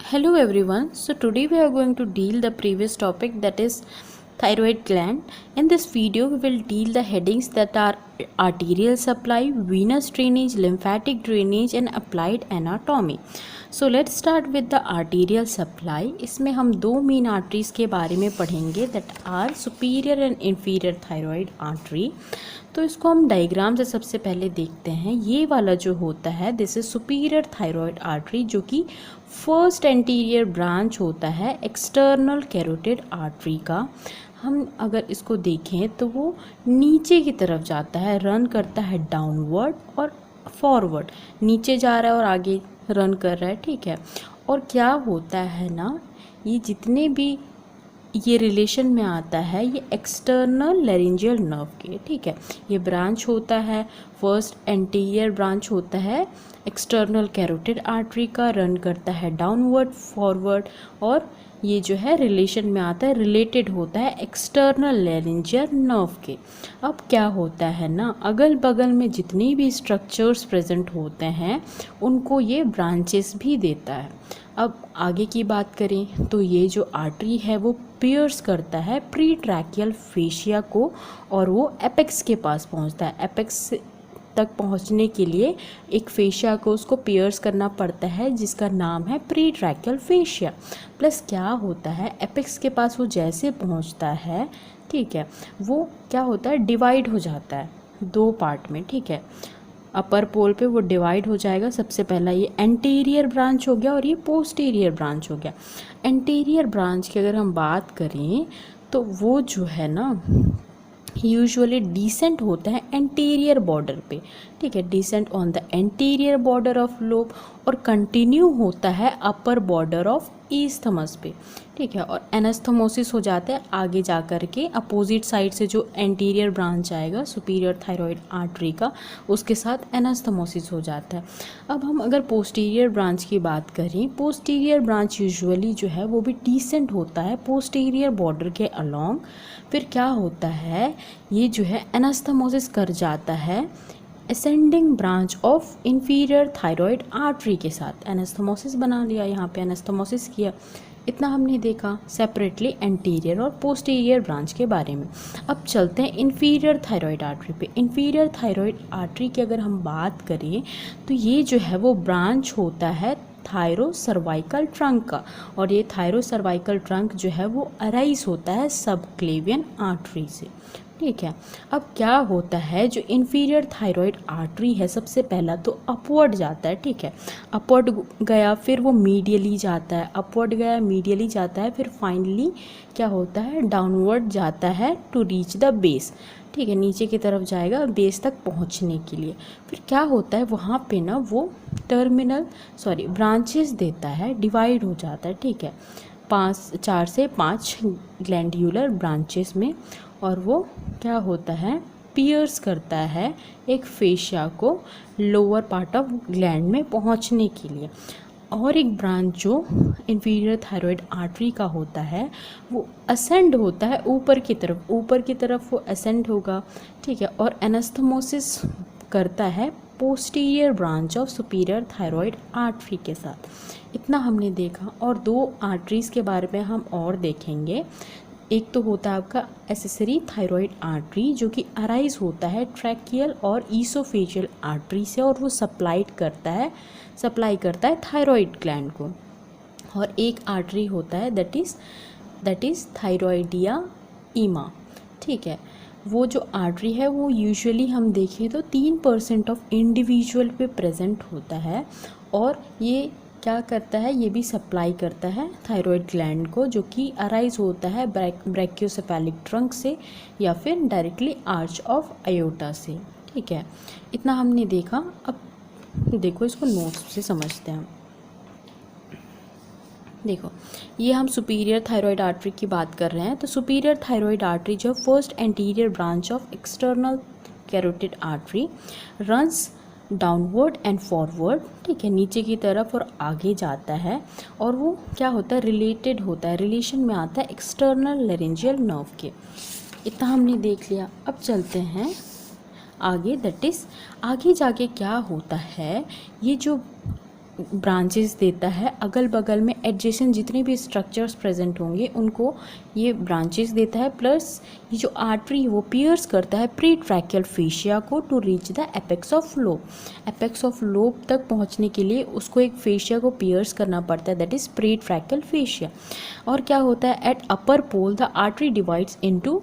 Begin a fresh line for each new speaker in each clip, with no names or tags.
Hello everyone. So today we are going to deal the previous topic, that is thyroid gland. In this video we will deal the headings that are arterial supply, venous drainage, lymphatic drainage and applied anatomy. So let's start with the arterial supply. इसमें हम दो main arteries के बारे में पढ़ेंगे, that are superior and inferior thyroid artery. तो इसको हम डायग्राम से सबसे पहले देखते हैं. ये वाला जो होता है this is superior thyroid artery, जो कि फर्स्ट एंटीरियर ब्रांच होता है एक्सटर्नल कैरोटिड आर्टरी का. हम अगर इसको देखें तो वो नीचे की तरफ जाता है, रन करता है डाउनवर्ड और फॉरवर्ड, नीचे जा रहा है और आगे रन कर रहा है. ठीक है. और क्या होता है ना, ये जितने भी ये रिलेशन में आता है ये एक्सटर्नल लैरिंजियल नर्व के. ठीक है. ये ब्रांच होता है, फर्स्ट एंटीरियर ब्रांच होता है एक्सटर्नल कैरोटिड आर्टरी का, रन करता है डाउनवर्ड फॉरवर्ड, और ये जो है रिलेशन में आता है, रिलेटेड होता है एक्सटर्नल लैरिंजियल नर्व के. अब क्या होता है ना, अगल बगल में जितनी भी स्ट्रक्चर्स प्रेजेंट होते हैं उनको ये ब्रांचेस भी देता है. अब आगे की बात करें तो ये जो आर्टरी है वो पियर्स करता है प्री ट्रैकियल फेशिया को, और वो एपेक्स के पास पहुंचता है. एपेक्स तक पहुंचने के लिए एक फेशिया को उसको पियर्स करना पड़ता है, जिसका नाम है प्री ट्रैकियल फेशिया. प्लस क्या होता है, एपेक्स के पास वो जैसे पहुंचता है, ठीक है, वो क्या होता है, डिवाइड हो जाता है दो पार्ट में. ठीक है. अपर पोल पे वो डिवाइड हो जाएगा. सबसे पहला ये एंटीरियर ब्रांच हो गया और ये पोस्टीरियर ब्रांच हो गया. एंटीरियर ब्रांच की अगर हम बात करें तो वो जो है ना यूजुअली डिसेंट होता है एंटीरियर बॉर्डर पे. ठीक है. Descent on the anterior border of lobe, और कंटिन्यू होता है अपर बॉर्डर ऑफ ईस्थमस पे. ठीक है. और एनास्थमोसिस हो जाता है आगे जा कर के अपोजिट साइड से, जो एंटीरियर ब्रांच आएगा सुपीरियर थायरॉयड आर्टरी का, उसके साथ एनास्थमोसिस हो जाता है. अब हम अगर पोस्टीरियर ब्रांच की बात करें, पोस्टीरियर ब्रांच यूजुअली जो है वो भी डिसेंट होता है पोस्टीरियर बॉर्डर के अलोंग. फिर क्या होता है, ये जो है एनास्थमोसिस कर जाता है ascending branch of inferior thyroid artery के साथ. एनास्थमोसिस बना लिया, यहाँ पे एनास्थमोसिस किया. इतना हमने देखा सेपरेटली एंटीरियर और पोस्टीरियर ब्रांच के बारे में. अब चलते हैं इंफीरियर थायरॉयड आर्टरी पे. इंफीरियर थायरॉयड आर्टरी की अगर हम बात करें तो ये जो है वो ब्रांच होता है थायरो सर्वाइकल ट्रंक का, और ये थायरो सर्वाइकल ट्रंक जो है वो अराइज होता है सबक्लेवियन आर्टरी से. ठीक है. अब क्या होता है, जो इंफीरियर थायरॉयड आर्टरी है सबसे पहला तो अपवर्ड जाता है. ठीक है. अपवर्ड गया, फिर वो मीडियली जाता है, अपवर्ड गया मीडियली जाता है, फिर फाइनली क्या होता है, डाउनवर्ड जाता है टू रीच द बेस. ठीक है. नीचे की तरफ जाएगा बेस तक पहुंचने के लिए. फिर क्या होता है, वहाँ पे ना वो ब्रांचेस देता है, डिवाइड हो जाता है. ठीक है. 4 से 5 ग्लैंड्यूलर ब्रांचेस में, और वो क्या होता है, पियर्स करता है एक फेशिया को लोअर पार्ट ऑफ ग्लैंड में पहुंचने के लिए. और एक ब्रांच जो इंफीरियर थायरॉयड आर्टरी का होता है वो असेंड होता है ऊपर की तरफ वो असेंड होगा. ठीक है. और एनास्थमोसिस करता है posterior branch of superior thyroid artery के साथ. इतना हमने देखा. और दो आर्टरीज के बारे में हम और देखेंगे. एक तो होता है आपका एसेसरी थायरॉयड आर्टरी, जो कि अराइज होता है ट्रैकियल और ईसोफेजियल आर्टरी से, और वो सप्लाई करता है थायरॉयड ग्लैंड को. और एक आर्टरी होता है दैट इज़ थायरॉयडिया ईमा. ठीक है. वो जो आर्टरी है वो यूजुअली हम देखें तो 3% ऑफ इंडिविजुअल पे प्रेजेंट होता है, और ये क्या करता है, ये भी सप्लाई करता है थायरॉयड ग्लैंड को, जो कि अराइज होता है ब्रैकियोसेफेलिक ट्रंक से या फिर डायरेक्टली आर्च ऑफ अयोटा से. ठीक है. इतना हमने देखा. अब देखो इसको नोट्स से समझते हैं. देखो, ये हम सुपीरियर थायरॉयड आर्टरी की बात कर रहे हैं. तो सुपीरियर थायरॉयड आर्टरी जो first anterior branch of external carotid artery runs downward and forward. ठीक है. नीचे की तरफ और आगे जाता है, और वो क्या होता है, रिलेटेड होता है, रिलेशन में आता है एक्सटर्नल लैरिंजियल नर्व के. इतना हमने देख लिया. अब चलते हैं आगे, दैट इज़ आगे जाके क्या होता है, ये जो ब्रांचेस देता है, अगल बगल में एडजेसेंट जितने भी स्ट्रक्चर्स प्रेजेंट होंगे उनको ये ब्रांचेस देता है। प्लस ये जो आर्टरी है वो पियर्स करता है प्री ट्रैकियल फेशिया को to reach the apex of lobe. Apex of lobe तक पहुंचने के लिए उसको एक फेशिया को पियर्स करना पड़ता है, that is pre tracheal fascia. और क्या होता है, at upper pole the artery divides into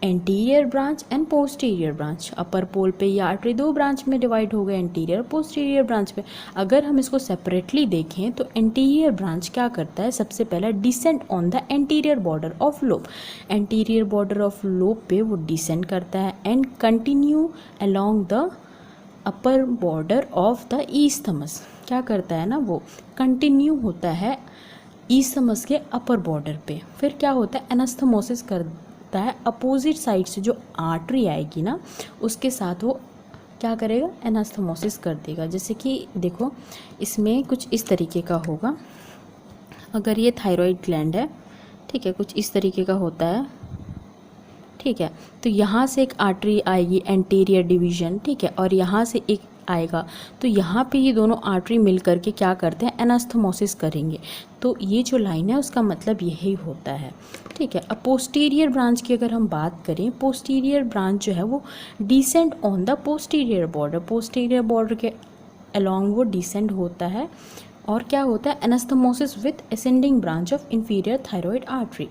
anterior branch and posterior branch. Upper pole पे ये आर्टरी दो ब्रांच में डिवाइड हो गए, एंटीरियर पोस्टीरियर ब्रांच पे। अगर हम इसको सेपरेटली देखें तो एंटीरियर ब्रांच क्या करता है, सबसे पहला descend on the anterior border of lobe. Anterior border of lobe पे वो डिसेंड करता है and continue along the upper border of the isthmus. क्या करता है ना, वो कंटिन्यू होता है ईस्थमस के अपर बॉर्डर पे। फिर क्या होता है, एनास्थमोसिस करता है अपोजिट साइड से जो आर्टरी आएगी ना उसके साथ वो क्या करेगा, एनास्थमोसिस कर देगा। जैसे कि देखो इसमें कुछ इस तरीके का होगा, अगर ये थायराइड ग्लैंड है, ठीक है, कुछ इस तरीके का होता है, ठीक है। तो यहाँ से एक आर्टरी आएगी एंटीरियर डिवीजन, ठीक है, और यहाँ से एक आएगा। तो यहाँ पे ये दोनों आर्टरी मिल करके क्या करते हैं, एनास्थमोसिस करेंगे। तो ये जो लाइन है उसका मतलब यही होता है, ठीक है। अब पोस्टीरियर ब्रांच की अगर हम बात करें, पोस्टीरियर ब्रांच जो है वो descend on the posterior border. Posterior border के अलोंग वो डिसेंड होता है और क्या होता है, anastomosis with ascending branch of inferior thyroid artery.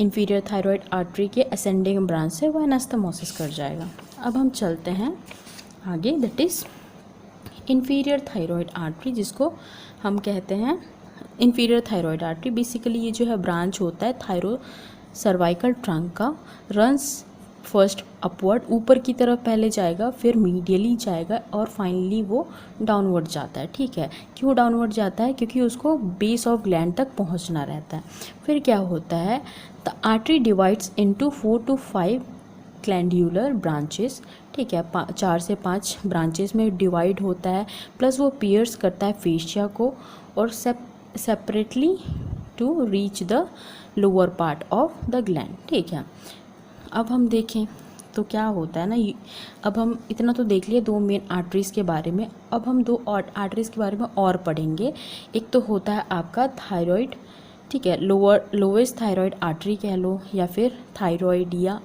Inferior thyroid artery के असेंडिंग ब्रांच से वो एनास्थमोसिस कर जाएगा। अब हम चलते हैं आगे, that is inferior thyroid artery, जिसको हम कहते हैं इंफीरियर थायराइड आर्टरी। बेसिकली ये जो है ब्रांच होता है थायरो सर्वाइकल ट्रंक का, रन्स फर्स्ट अपवर्ड, ऊपर की तरफ पहले जाएगा, फिर मीडियली जाएगा और फाइनली वो डाउनवर्ड जाता है, ठीक है। क्यों डाउनवर्ड जाता है, क्योंकि उसको बेस ऑफ ग्लैंड तक पहुंचना रहता है। फिर क्या होता है, the artery divides into 4 to 5 glandular branches, ठीक है, 4 से 5 ब्रांचेस में डिवाइड होता है। प्लस वो पियर्स करता है फेशिया को और separately to reach the lower part of the gland, ठीक है। अब हम देखें तो क्या होता है ना, अब हम इतना तो देख लिए दो मेन आर्टरीज के बारे में। अब हम दो और आर्टरीज के बारे में और पढ़ेंगे। एक तो होता है आपका थायराइड, ठीक है, लोवेस्ट थायराइड आर्टरी कह लो या फिर थायराइड या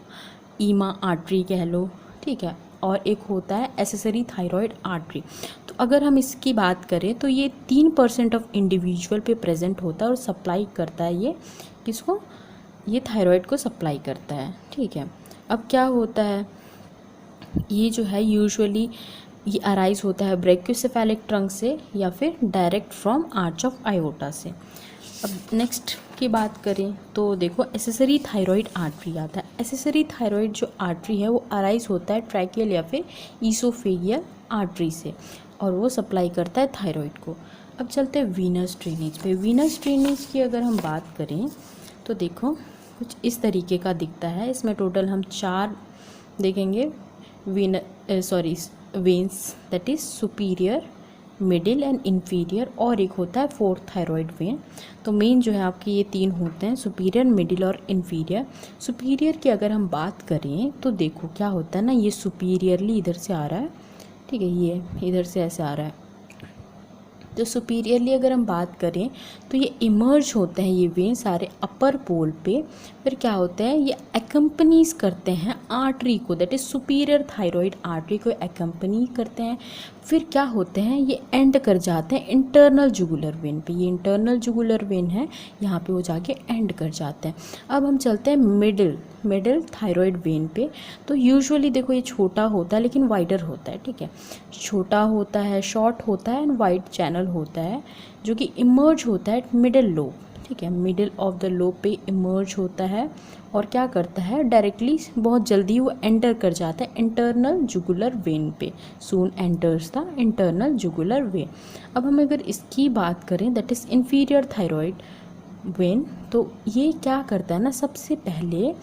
ईमा आर्टरी कह लो, ठीक है, और एक होता है एसेसरी थायराइड आर्टरी। तो अगर हम इसकी बात करें तो ये 3% ऑफ इंडिविजुअल पे प्रेजेंट होता है और सप्लाई करता है, ये किसको, ये थायराइड को सप्लाई करता है, ठीक है। अब क्या होता है, ये जो है यूजुअली ये अराइज होता है ब्रैकियोसेफेलिक ट्रंक से या फिर direct from arch of iota से। अब नेक्स्ट की बात करें तो देखो एसेसरी थायराइड आर्टरी आता है। एसेसरी थायराइड जो आर्टरी है वो अराइज होता है ट्रैकियल या फिर ईसोफेगियल आर्टरी से और वो सप्लाई करता है थायराइड को। अब चलते हैं वीनस ड्रेनेज पे। वीनस ड्रेनेज की अगर हम बात करें तो देखो कुछ इस तरीके का दिखता है। इसमें टोटल हम 4 देखेंगे veins, that is superior, middle and inferior, और एक होता है 4th थायराइड वेन। तो मेन जो है आपके ये 3 होते हैं, सुपीरियर, मिडिल और इन्फीरियर। सुपीरियर की अगर हम बात करें तो देखो क्या होता है ना, ये सुपीरियरली इधर से आ रहा है, ठीक है, ये इधर से ऐसे आ रहा है। तो सुपीरियरली अगर हम बात करें तो ये इमर्ज होते हैं ये वेन सारे अपर पोल पे। फिर क्या होता है, ये एकम्पनीज करते हैं आर्टरी को, that is superior thyroid artery को एकम्पनी करते हैं। फिर क्या होते हैं, ये एंड कर जाते हैं इंटरनल जुगुलर वेन पे। ये इंटरनल जुगुलर वेन है, यहाँ पे वो जाके एंड कर जाते हैं। अब हम चलते हैं मिडिल थायराइड वेन पे। तो यूजुअली देखो ये छोटा होता है लेकिन वाइडर होता है, ठीक है, छोटा होता है, शॉर्ट होता है एंड वाइड चैनल होता है, जो कि इमर्ज होता है मिडिल लोब, ठीक है, मिडिल ऑफ द लोब पे इमर्ज होता है और क्या करता है, डायरेक्टली बहुत जल्दी वो एंटर कर जाता है इंटरनल जुगुलर वेन पे। Soon enters the internal jugular vein. अब हम अगर इसकी बात करें that is inferior thyroid vein, तो ये क्या करता है ना, सबसे पहले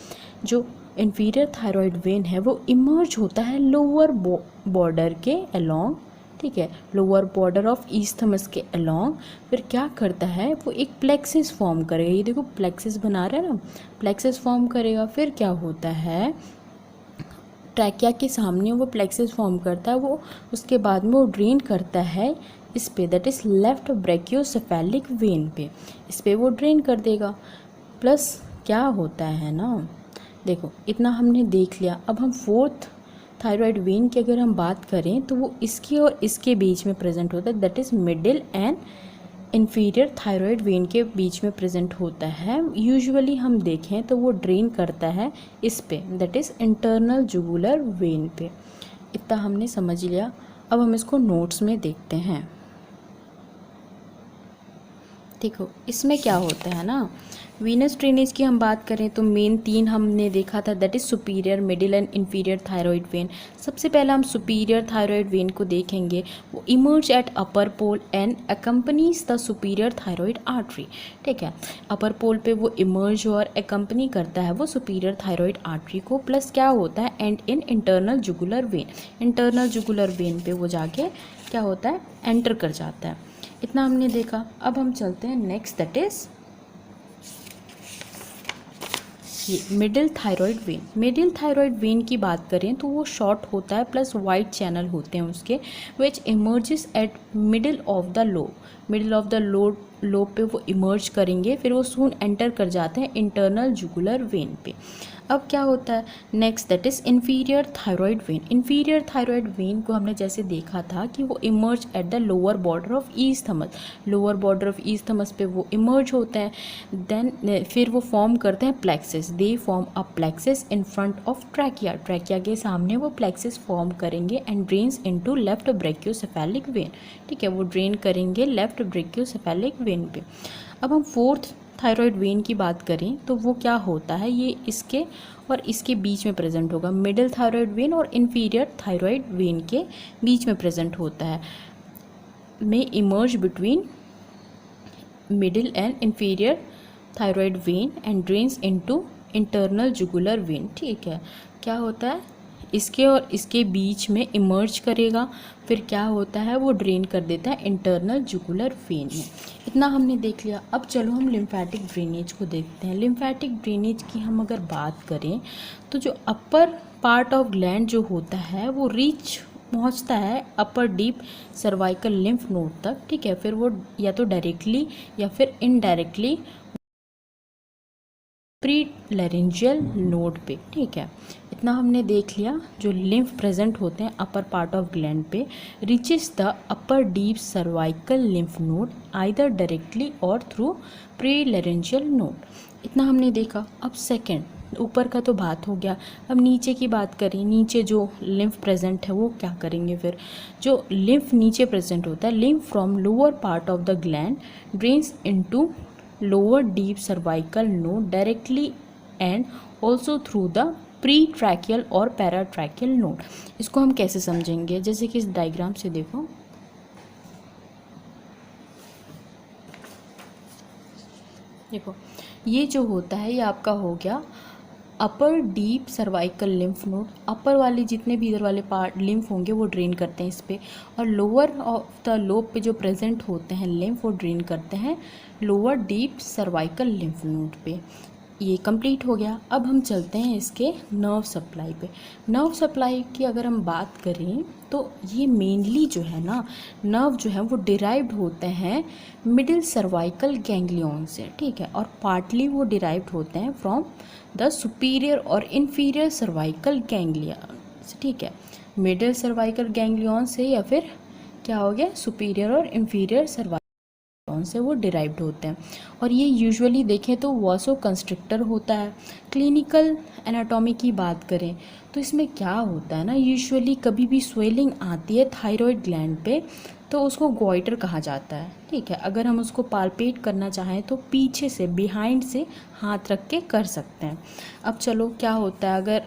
जो इंफीरियर थायराइड वेन है वो इमर्ज होता है लोअर बॉर्डर के अलोंग, ठीक है, लोअर बॉर्डर ऑफ ईस्थमस के अलोंग। फिर क्या करता है, वो एक प्लेक्सिस फॉर्म करेगा। ये देखो प्लेक्सिस बना रहा है ना, प्लेक्सिस फॉर्म करेगा। फिर क्या होता है, ट्रैकिया के सामने वो प्लेक्सिस फॉर्म करता है, वो उसके बाद में वो ड्रेन करता है इस पे, that is left brachiocephalic when पे, इस पे वो ड्रेन कर देगा। प्लस क्या होता है ना, देखो इतना हमने देख लिया। अब हम फोर्थ थायराइड वेन की अगर हम बात करें तो वो इसके और इसके बीच में प्रेजेंट होता है, that is middle and inferior thyroid when के बीच में प्रेजेंट होता है। यूजुअली हम देखें तो वो ड्रेन करता है इस पे, that is internal jugular vein पे। इतना हमने समझ लिया। अब हम इसको नोट्स में देखते हैं। देखो इसमें क्या होता है ना, वीनस ड्रेनेज की हम बात करें तो मेन 3 हमने देखा था, that is superior, middle and inferior thyroid vein. सबसे पहला हम सुपीरियर थायराइड वेन को देखेंगे। वो emerge at upper pole and accompanies the superior thyroid artery. ठीक है, अपर पोल पे वो इमर्ज और अकम्पनी करता है वो सुपीरियर थायराइड आर्टरी को। प्लस क्या होता है, and in internal jugular when, internal jugular vein पे वो जाके क्या होता है, एंटर कर जाता है। इतना हमने देखा। अब हम चलते हैं नेक्स्ट, दैट इज ये middle thyroid when. Middle thyroid when की बात करें तो वो शॉर्ट होता है, प्लस वाइट चैनल होते हैं उसके, which emerges at middle of the lobe. Middle of the lobe पे वो इमर्ज करेंगे, फिर वो सून एंटर कर जाते हैं इंटरनल जुगुलर वेन पे। अब क्या होता है next, that is inferior thyroid vein. Inferior thyroid vein को हमने जैसे देखा था कि वो emerge at the lower border of isthmus. Lower border of isthmus पे वो इमर्ज होते हैं। देन फिर वो फॉर्म करते हैं plexus. They form a plexus in front of trachea. Trachea के सामने वो प्लेक्सिस फॉर्म करेंगे and drains into left brachiocephalic vein. ठीक है, वो ड्रेन करेंगे लेफ्ट ब्रैकियोसेफेलिक वेन पे। अब हम फोर्थ थायराइड वेन की बात करें तो वो क्या होता है, ये इसके और इसके बीच में प्रेजेंट होगा। मिडिल थायराइड वेन और इंफीरियर थायराइड वेन के बीच में प्रेजेंट होता है, में emerge between middle and inferior thyroid when and drains into internal jugular when. ठीक है, क्या होता है, इसके और इसके बीच में इमर्ज करेगा, फिर क्या होता है, वो ड्रेन कर देता है इंटरनल जुगुलर वेन में। इतना हमने देख लिया। अब चलो हम लिम्फेटिक ड्रेनेज को देखते हैं। लिम्फेटिक ड्रेनेज की हम अगर बात करें तो जो अपर पार्ट ऑफ ग्लैंड जो होता है वो रीच पहुंचता है अपर डीप सर्वाइकल लिम्फ नोड तक। ठीक है, फिर वो या तो डायरेक्टली या फिर इनडायरेक्टली प्री लैरिंजियल नोड पे। ठीक है, इतना हमने देख लिया। जो लिम्फ प्रेजेंट होते हैं अपर पार्ट ऑफ ग्लैंड पे reaches the upper deep cervical lymph node either directly और थ्रू प्री लैरिंजियल नोड। इतना हमने देखा। अब सेकेंड, ऊपर का तो बात हो गया। अब नीचे की बात करें, नीचे जो लिम्फ प्रेजेंट है वो क्या करेंगे, फिर जो लिम्फ नीचे प्रेजेंट होता है, lymph from lower part of the gland drains into lower deep cervical node directly and also through the pre-tracheal और paratracheal node। इसको हम कैसे समझेंगे, जैसे कि इस डायग्राम से देखो। देखो ये जो होता है ये आपका हो गया अपर डीप सर्वाइकल लिम्फ नोड। अपर वाले जितने भी इधर वाले पार्ट लिम्फ होंगे वो ड्रेन करते हैं इस पे, और लोअर ऑफ द लोब पे जो प्रेजेंट होते हैं लिम्फ वो ड्रेन करते हैं lower deep cervical lymph node पे। ये कंप्लीट हो गया। अब हम चलते हैं इसके नर्व सप्लाई पे। नर्व सप्लाई की अगर हम बात करें तो ये मेनली जो है ना, नर्व जो है वो डिराइव्ड होते हैं मिडिल सर्वाइकल गैंग्लियन से। ठीक है, और पार्टली वो डिराइव्ड होते हैं फ्रॉम द सुपीरियर और इन्फीरियर सर्वाइकल गैंग्लिया से। ठीक है, मिडिल सर्वाइकल गैंग्लियन से या फिर क्या हो गया, सुपीरियर और इन्फीरियर सर्वाइकल से वो डिराइव्ड होते हैं। और ये यूजुअली देखें तो वासो कंस्ट्रिक्टर होता है। क्लिनिकल एनाटॉमी की बात करें तो इसमें क्या होता है ना, यूजुअली कभी भी स्वेलिंग आती है थायराइड ग्लैंड पे तो उसको गॉइटर कहा जाता है। ठीक है, अगर हम उसको पाल्पेट करना चाहें तो पीछे से बिहाइंड से हाथ रख के कर सकते हैं। अब चलो क्या होता है, अगर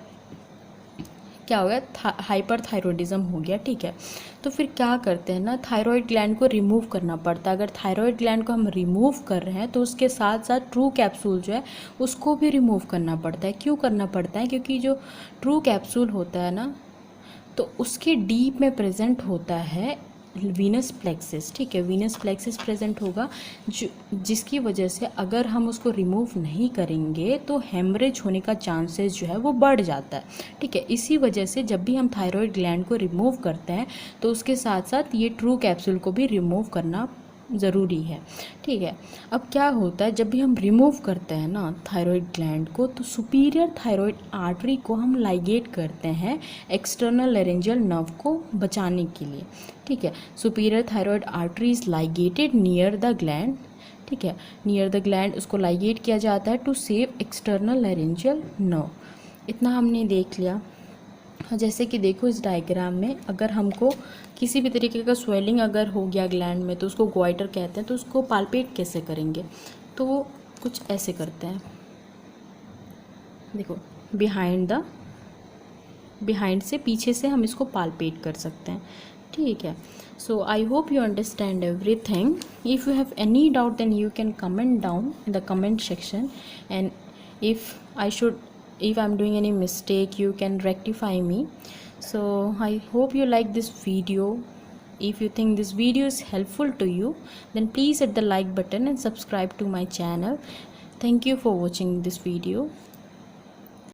क्या हो गया, हाइपर थायरॉयडिज्म हो गया। ठीक है, तो फिर क्या करते हैं ना, थायराइड ग्लैंड को रिमूव करना पड़ता है। अगर थायराइड ग्लैंड को हम रिमूव कर रहे हैं तो उसके साथ साथ ट्रू कैप्सूल जो है उसको भी रिमूव करना पड़ता है। क्यों करना पड़ता है, क्योंकि जो ट्रू कैप्सूल होता है ना तो उसके डीप में प्रेजेंट होता है वीनस प्लेक्सिस, ठीक है, वीनस प्लेक्सिस प्रेजेंट होगा, जो जिसकी वजह से अगर हम उसको रिमूव नहीं करेंगे तो हेमरेज होने का चांसेस जो है वो बढ़ जाता है, ठीक है। इसी वजह से जब भी हम थायराइड ग्लैंड को रिमूव करते हैं तो उसके साथ साथ ये ट्रू कैप्सूल को भी रिमूव करना ज़रूरी है, ठीक है। अब क्या होता है, जब भी हम रिमूव करते हैं ना थायराइड ग्लैंड को, तो सुपीरियर थायराइड आर्टरी को हम लाइगेट करते हैं एक्सटर्नल लेरेंजियल नर्व को बचाने के लिए, ठीक है। Superior thyroid artery is ligated near the gland, ठीक है, नियर द ग्लैंड उसको लाइगेट किया जाता है to save external laryngeal nerve. इतना हमने देख लिया। जैसे कि देखो इस डायग्राम में, अगर हमको किसी भी तरीके का स्वेलिंग अगर हो गया ग्लैंड में तो उसको ग्वाइटर कहते हैं, तो उसको पाल्पेट कैसे करेंगे, तो वो कुछ ऐसे करते हैं, देखो बिहाइंड से, पीछे से हम इसको पाल्पेट कर सकते हैं, ठीक है। So I hope you understand everything. If you have any doubt then you can comment down in the comment section, and if I'm doing any mistake you can rectify me. So I hope you like this video. If you think this video is helpful to you, then please hit the like button and subscribe to my channel. Thank you for watching this video.